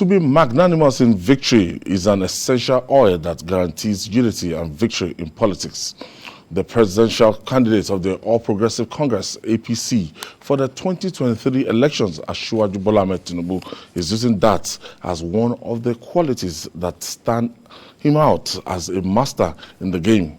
To be magnanimous in victory is an essential oil that guarantees unity and victory in politics. The presidential candidate of the All Progressive Congress, APC, for the 2023 elections, Bola Tinubu, is using that as one of the qualities that stand him out as a master in the game.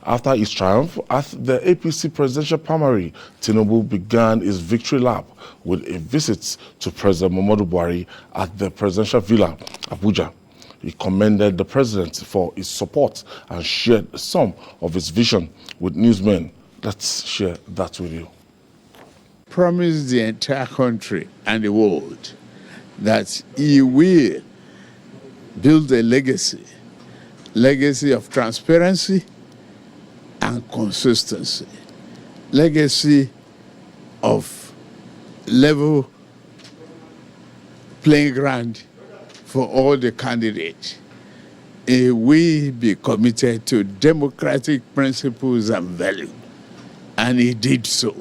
After his triumph at the APC presidential primary, Tinubu began his victory lap with a visit to President Muhammadu Buhari at the presidential villa, Abuja. He commended the president for his support and shared some of his vision with newsmen. Let's share that with you. Promised the entire country and the world that he will build a legacy of transparency and consistency, legacy of level playing ground for all the candidates. He will be committed to democratic principles and values, and he did so.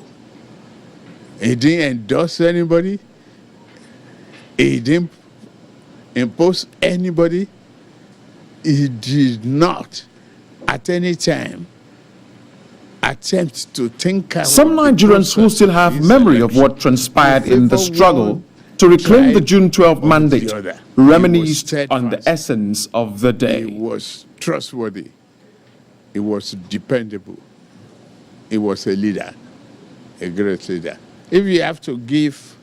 He didn't endorse anybody. He didn't impose anybody. He did not, at any time, attempt to think out. Some Nigerians who still have memory of what transpired in the struggle to reclaim the June 12 mandate reminisced on the essence of the day. He was trustworthy. He was dependable. He was a leader, a great leader. If you have to give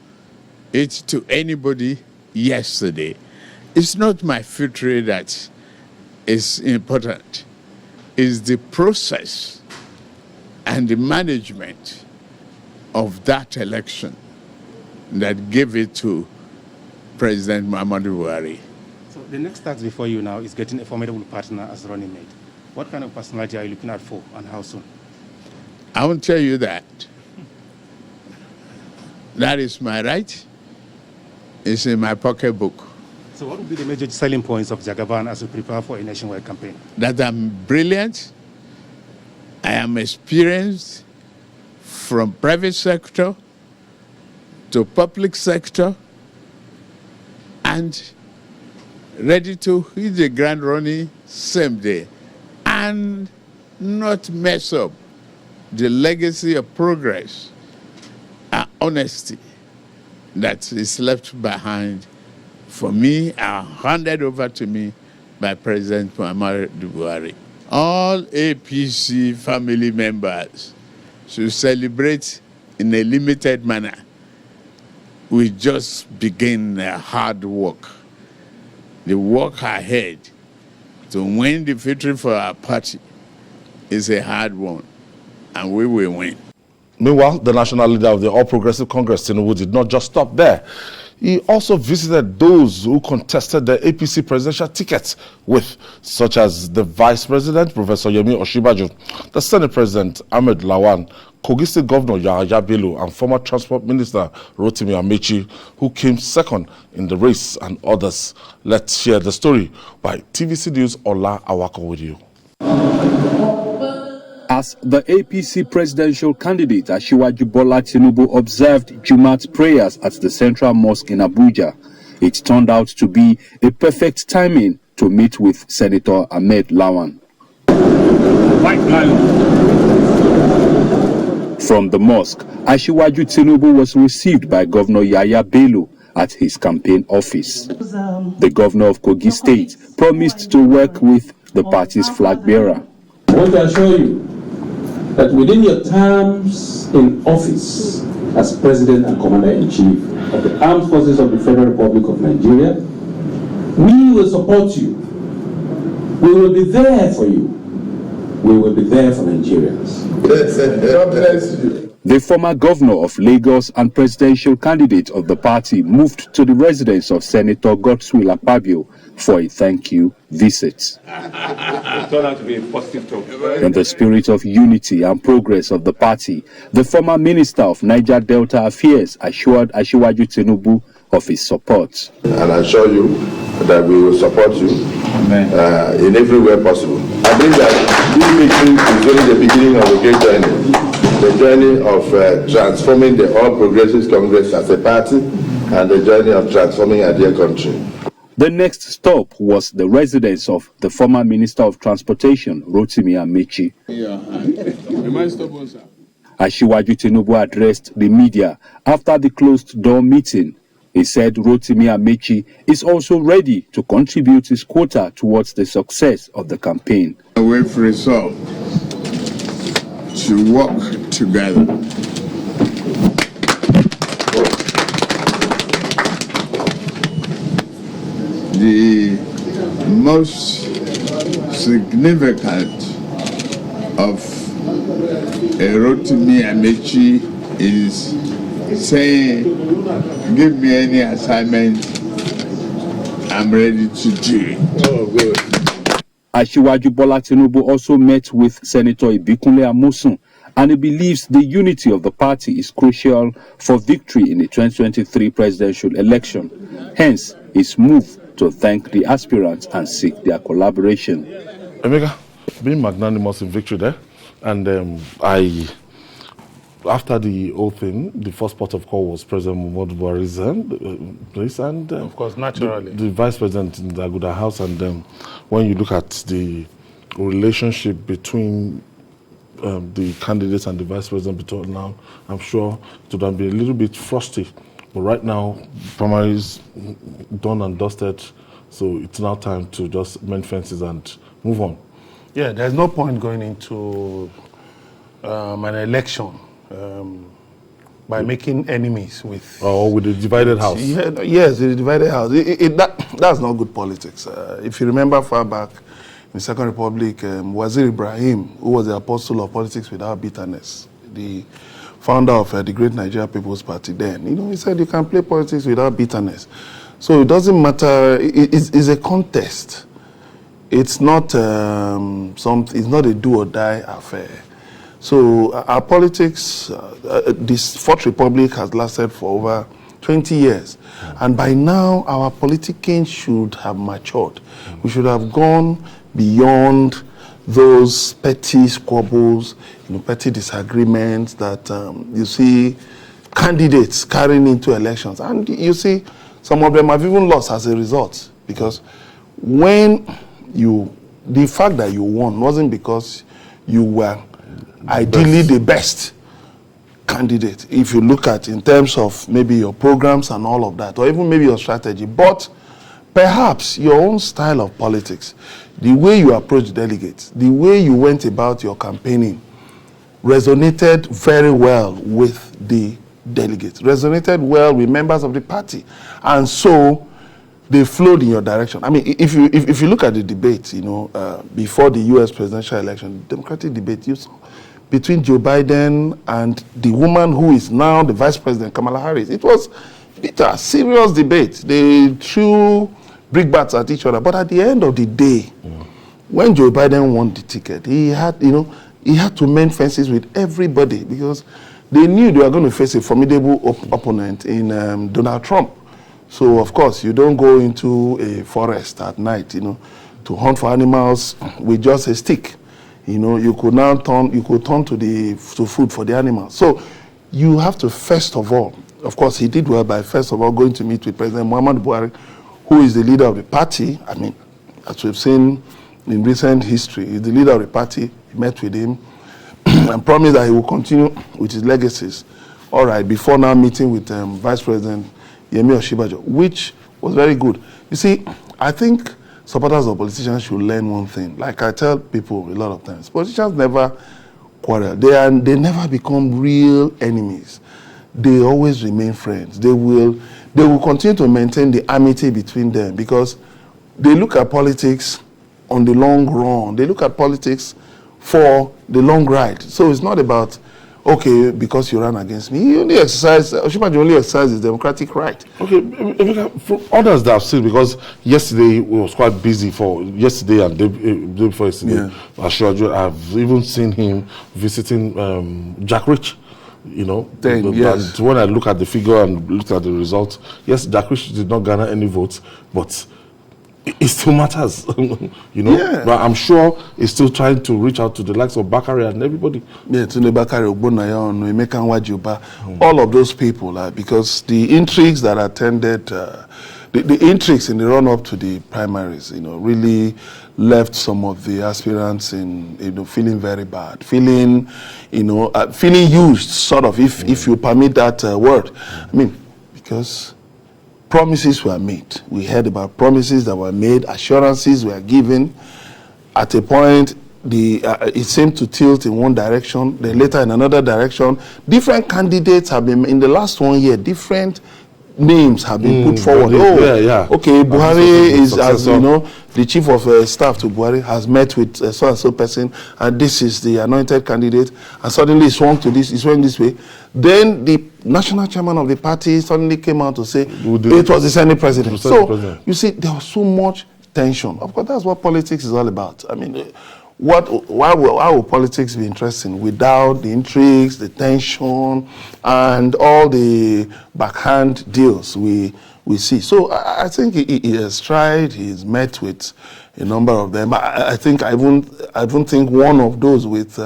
it to anybody yesterday, it's not my victory that is important. It's the process and the management of that election that gave it to President Muhammadu Buhari. So the next task before you now is getting a formidable partner as running mate. What kind of personality are you looking at for, and how soon? I won't tell you that. That is my right. It's in my pocketbook. So what would be the major selling points of Jagaban as we prepare for a nationwide campaign? That I'm brilliant. I am experienced from private sector to public sector and ready to hit the ground running same day and not mess up the legacy of progress and honesty that is left behind for me and handed over to me by President Muhammadu Buhari. All APC family members should celebrate in a limited manner. We just begin hard work. The work ahead to win the victory for our party is a hard one, and we will win. Meanwhile, the national leader of the All Progressive Congress, Tinubu, did not just stop there. He also visited those who contested the APC presidential ticket with, such as the Vice President, Professor Yemi Osinbajo, the Senate President, Ahmad Lawan, Kogi State Governor Yahaya Bello, and former Transport Minister Rotimi Amaechi, who came second in the race, and others. Let's share the story by TVC News Ola Awako with you. As the APC presidential candidate, Bola Tinubu observed Jumat prayers at the Central Mosque in Abuja, it turned out to be a perfect timing to meet with Senator Ahmed Lawan. From the mosque, Tinubu was received by Governor Yahaya Bello at his campaign office. The governor of Kogi State promised to work with the party's flag bearer. I want to assure you that within your terms in office as President and Commander-in-Chief of the Armed Forces of the Federal Republic of Nigeria, we will support you. We will be there for you. We will be there for Nigerians. God bless you. The former governor of Lagos and presidential candidate of the party moved to the residence of Senator Godswill Akpabio for a thank you visit. In the spirit of unity and progress of the party, the former Minister of Niger Delta Affairs assured Tinubu of his support. And I assure you that we will support you in every way possible. I believe that this meeting is only the beginning of a great journey. The journey of transforming the All Progressives Congress as a party and the journey of transforming our dear country. The next stop was the residence of the former Minister of Transportation, Rotimi Amaechi. Asiwaju Tinubu addressed the media after the closed-door meeting. He said Rotimi Amaechi is also ready to contribute his quota towards the success of the campaign. We've resolved to work together. The most significant of Rotimi Amaechi is saying, give me any assignment, I'm ready to do it. Oh, good. Asiwaju Bola Tinubu also met with Senator Ibikunle Amosun, and he believes the unity of the party is crucial for victory in the 2023 presidential election. Hence, his move to thank the aspirants and seek their collaboration. Emeka, being magnanimous in victory there, and after the whole thing, the first port of call was President Muhammadu Buhari's place, and of course, naturally, the Vice President in the Abuja House. And when you look at the relationship between the candidates and the Vice President between now, I'm sure it would have been a little bit frosty. But right now, primaries done and dusted, so it's now time to just mend fences and move on. Yeah, there's no point going into an election by making enemies with... Or with the divided house. Yeah, yes, the divided house. That's not good politics. If you remember far back in the Second Republic, Wazir Ibrahim, who was the apostle of politics without bitterness, the founder of the great Nigeria People's Party then, he said you can play politics without bitterness. So it doesn't matter, it's a contest. It's not it's not a do or die affair. So our politics, this Fourth Republic has lasted for over 20 years. And by now, our politicking should have matured. We should have gone beyond those petty squabbles, petty disagreements that you see candidates carrying into elections. And you see, some of them have even lost as a result. Because when the fact that you won wasn't because you were ideally the best candidate, if you look at in terms of maybe your programs and all of that, or even maybe your strategy, but perhaps your own style of politics, the way you approach delegates, the way you went about your campaigning resonated very well with the delegates, resonated well with members of the party. And so they flowed in your direction. I mean, if you look at the debate, before the U.S. presidential election, the Democratic debate, you saw between Joe Biden and the woman who is now the Vice President, Kamala Harris. It was bitter, serious debate. They threw brickbats at each other. But at the end of the day, when Joe Biden won the ticket, he had to mend fences with everybody because they knew they were going to face a formidable opponent in Donald Trump. So, of course, you don't go into a forest at night, to hunt for animals with just a stick. You could now turn to food for the animals. So, you have to first of all, of course, he did well by first of all going to meet with President Muhammadu Buhari, who is the leader of the party. I mean, as we've seen in recent history, he's the leader of the party. He met with him and promised that he will continue with his legacies. All right, before now meeting with Vice President Yemi Osinbajo, which was very good. You see, I think supporters of politicians should learn one thing. Like I tell people a lot of times, politicians never quarrel. They never become real enemies. They always remain friends. They will continue to maintain the amity between them because they look at politics on the long run. They look at politics for the long ride. So it's not about, okay, because you ran against me. Osinbajo only exercised his democratic right. Okay, for others that I've seen, because yesterday was quite busy for yesterday and day before yesterday. Yeah. I've even seen him visiting Jack Rich. Yes. And when I look at the figure and look at the results, yes, Jack Rich did not garner any votes, but it still matters, you know. Yeah. But I'm sure he's still trying to reach out to the likes of Bakari and everybody. Yeah, Tunde Bakari, Ogbonayan, Emeka Nwajuba, all of those people, because the intrigues that attended, the intrigues in the run-up to the primaries, really left some of the aspirants in, feeling very bad, feeling used, sort of, if you permit that word. I mean, because promises were made. We heard about promises that were made, assurances were given. At a point, it seemed to tilt in one direction, then later in another direction. Different candidates have been, in the last 1 year, different names have been put forward. Okay, Buhari is, as you know, the chief of staff to Buhari has met with so-and-so person, and this is the anointed candidate, and suddenly he swung to this, he swung this way. Then the national chairman of the party suddenly came out to say it was the Senate president. You see, there was so much tension. Of course, that's what politics is all about. I mean, why will politics be interesting without the intrigues, the tension, and all the backhand deals we see? So I think he has tried. He's met with a number of them. I don't think one of those with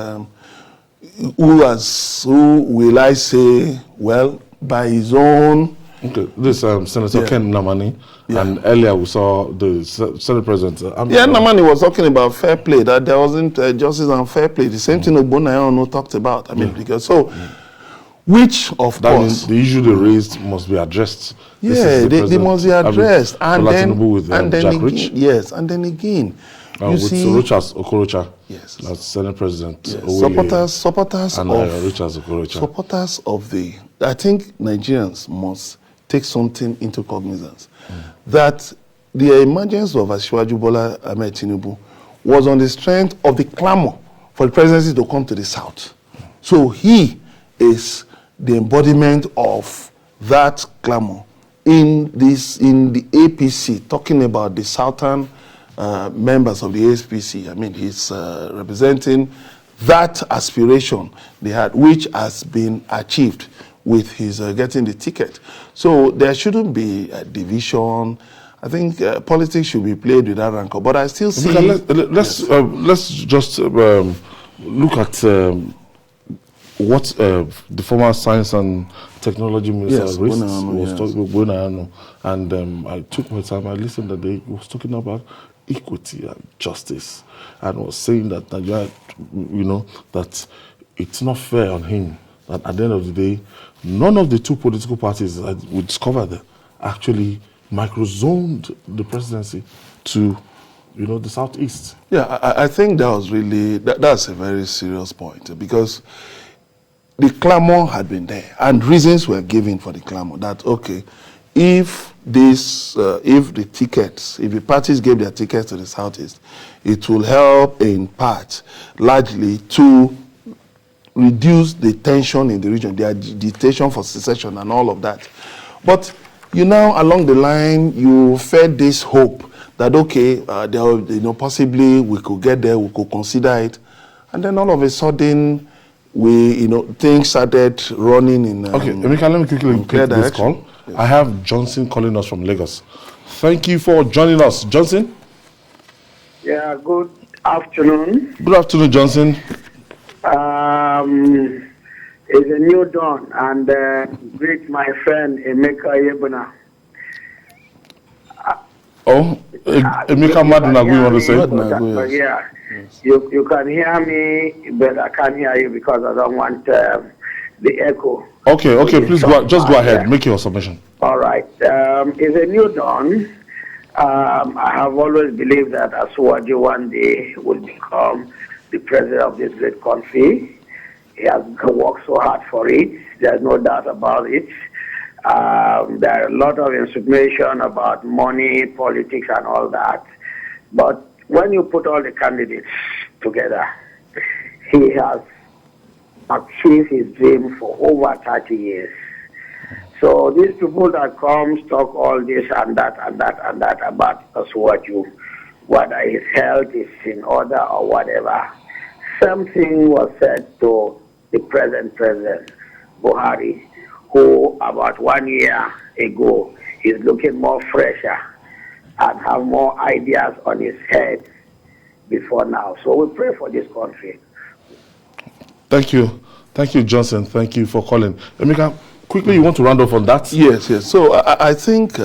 who will I say, well, by his own. Okay, this Senator Ken Namani, and earlier we saw the Senate President. Namani was talking about fair play, that there wasn't justice and fair play. The same thing Ogbonayan talked about. I mean, because which of course the issue they raised must be addressed. Yeah, they must be addressed, and then Jack Rich. Yes, and then again. You with see, Rochas Okorocha, yes, that's Senate President. Yes. Supporters and of Rochas Okorocha. Supporters of the. I think Nigerians must take something into cognizance that the emergence of Asiwaju Bola Ahmed Tinubu was on the strength of the clamor for the presidency to come to the south. So he is the embodiment of that clamor in the APC, talking about the southern members of the APC. I mean, he's representing that aspiration they had, which has been achieved with his getting the ticket. So there shouldn't be a division. I think politics should be played with that rancor. But I still see... Let's just look at what the former Science and Technology Minister was talking about, and I took my time, I listened that he was talking about equity and justice, and was saying that Nigeria, that it's not fair on him, that at the end of the day, none of the two political parties that we discovered actually microzoned the presidency to, the southeast. Yeah, I think that was really, that's a very serious point, because the clamor had been there, and reasons were given for the clamor that, okay, if the tickets, if the parties gave their tickets to the southeast, it will help in part, largely, to reduce the tension in the region, the agitation for secession and all of that. But along the line, you fed this hope that, okay, possibly we could get there, we could consider it, and then all of a sudden, things started running in. Okay, Emeka, let me quickly take this call. Yes. I have Johnson calling us from Lagos. Thank you for joining us, Johnson. Yeah, good afternoon. Good afternoon, Johnson. It's a new dawn, and greet my friend Emeka Yebuna. Emeka Madunagu, you want to say? Yeah, yes. You can hear me, but I can't hear you because I don't want the echo. Okay, please go ahead. Make your submission. All right. It's a new dawn. I have always believed that Asiwaju one day will become the president of this great country. He has worked so hard for it. There's no doubt about it. There are a lot of information about money, politics, and all that. But when you put all the candidates together, he has achieved his dream for over 30 years. So these people that come talk all this and that about Asiwaju, whether his health is in order or whatever, something was said to the present President Buhari, who about 1 year ago is looking more fresher and have more ideas on his head before now. So we pray for this country. Thank you. Thank you, Johnson. Thank you for calling. Emeka, quickly, you want to round off on that? Yes. So I think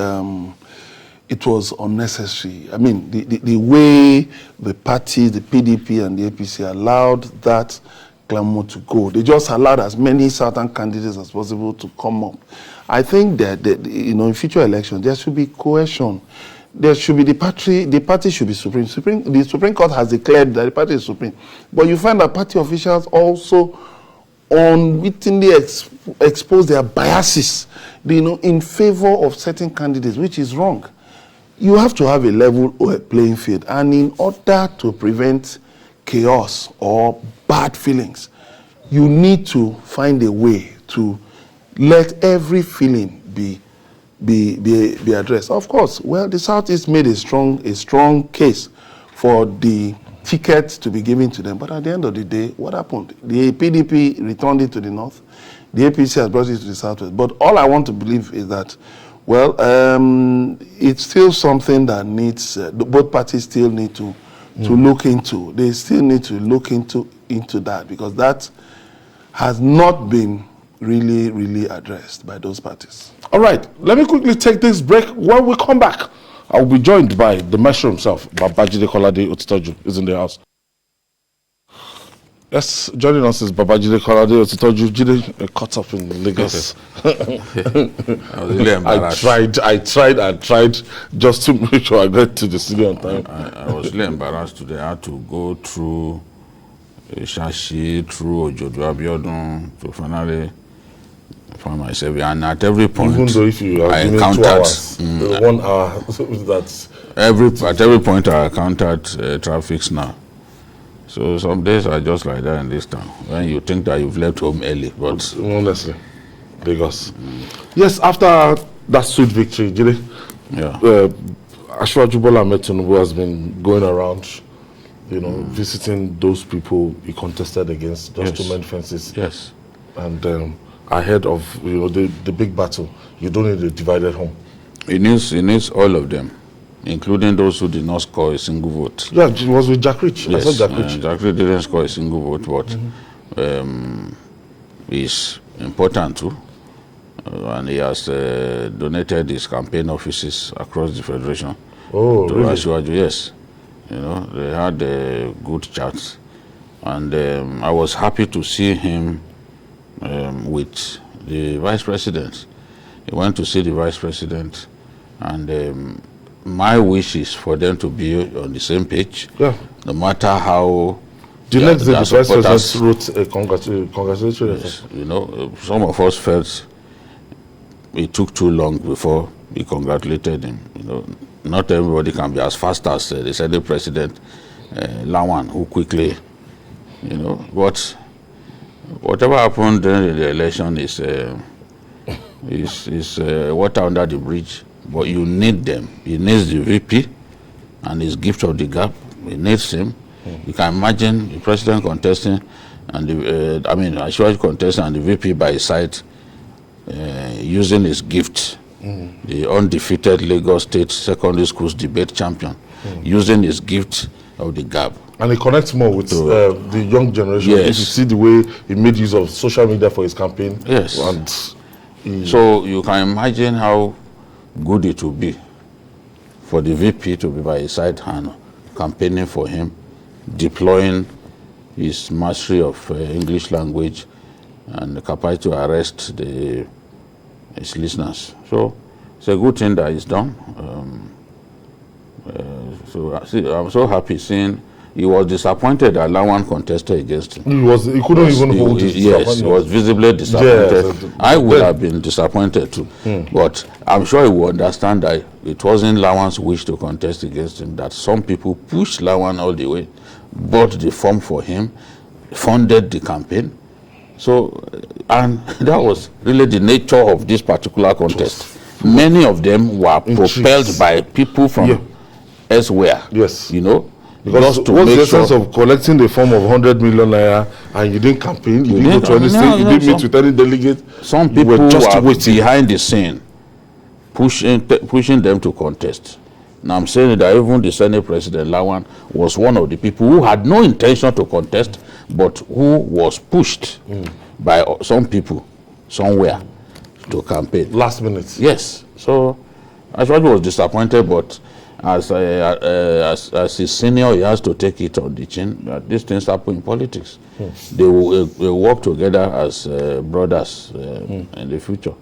it was unnecessary. I mean, the way the parties, the PDP and the APC allowed that clamor to go. They just allowed as many certain candidates as possible to come up. I think that, in future elections, there should be cohesion. There should be the party should be supreme. The Supreme Court has declared that the party is supreme. But you find that party officials also unwittingly expose their biases, in favor of certain candidates, which is wrong. You have to have a level playing field, and in order to prevent chaos or bad feelings, you need to find a way to let every feeling be addressed. Of course, well, the Southeast made a strong case for the ticket to be given to them, but at the end of the day, what happened? The PDP returned it to the North, the APC has brought it to the Southwest. But all I want to believe is that, well, it's still something that needs, both parties still need to look into. They still need to look into that, because that has not been really addressed by those parties. All right, let me quickly take this break. When we come back, I will be joined by the maestro himself, Babajide Kolade Otitoju, is in the house. Yes, joining us is Babajide Kolade Otitoju. Jide caught up in Lagos. I was really embarrassed. I tried just to make sure I get to the city on time. I was really embarrassed today. I had to go through Shashi, through Ojodo Abiodun to finally find myself. And at every point, even though if you are given 2 hours, 1 hour, that's... At every point I encountered traffic now. So some days are just like that in this town, when you think that you've left home early, but... Honestly, Lagos. Yes, after that sweet victory, Jide, Asiwaju Bola Ahmed Tinubu has been going around, visiting those people he contested against, just to mend fences. Yes. And ahead of the big battle, you don't need a divided home. He needs all of them, including those who did not score a single vote. Yeah, it was with Jack Rich. Yes, I saw Jack Rich. Jack Rich didn't score a single vote, but it's important too. And he has donated his campaign offices across the federation. Oh, really? Asiwaju, yes. They had good chats. And I was happy to see him with the vice president. He went to see the vice president, and my wish is for them to be on the same page. Yeah. No matter how. The next day, the vice president wrote a congratulatory letter. Some of us felt it took too long before we congratulated him. Not everybody can be as fast as the Senate President Lawan, who quickly, but whatever happened during the election is water under the bridge. But you need them. He needs the VP and his gift of the gap. He needs him. You can imagine the president contesting and Asiwaju contesting and the VP by his side, using his gift. The undefeated Lagos State Secondary Schools debate champion, using his gift of the gap. And he connects more with the young generation. Yes. If you see the way he made use of social media for his campaign. Yes. And so you can imagine how good it will be for the VP to be by his side and campaigning for him, deploying his mastery of English language and the capacity to arrest his listeners. So it's a good thing that he's done. So I'm so happy seeing. He was disappointed that Lawan contested against him. He couldn't even hold his Yes, he was visibly disappointed. Yes, I would have been disappointed too. But I'm sure he will understand that it wasn't Lawan's wish to contest against him, that some people pushed Lawan all the way, bought the form for him, funded the campaign. So, and that was really the nature of this particular contest. Many of them were propelled by people from elsewhere. Yes. Because what's the essence of collecting the form of 100 million naira and you didn't campaign, you didn't go to any state, you didn't meet with any delegate? Some people were just behind the scene, pushing them to contest. Now I'm saying that even the Senate President Lawan was one of the people who had no intention to contest, but who was pushed by some people somewhere to campaign. Last minute. Yes. So Ashwaji was disappointed, but as his senior, he has to take it on the chin. These things happen in politics. They will work together as brothers in the future.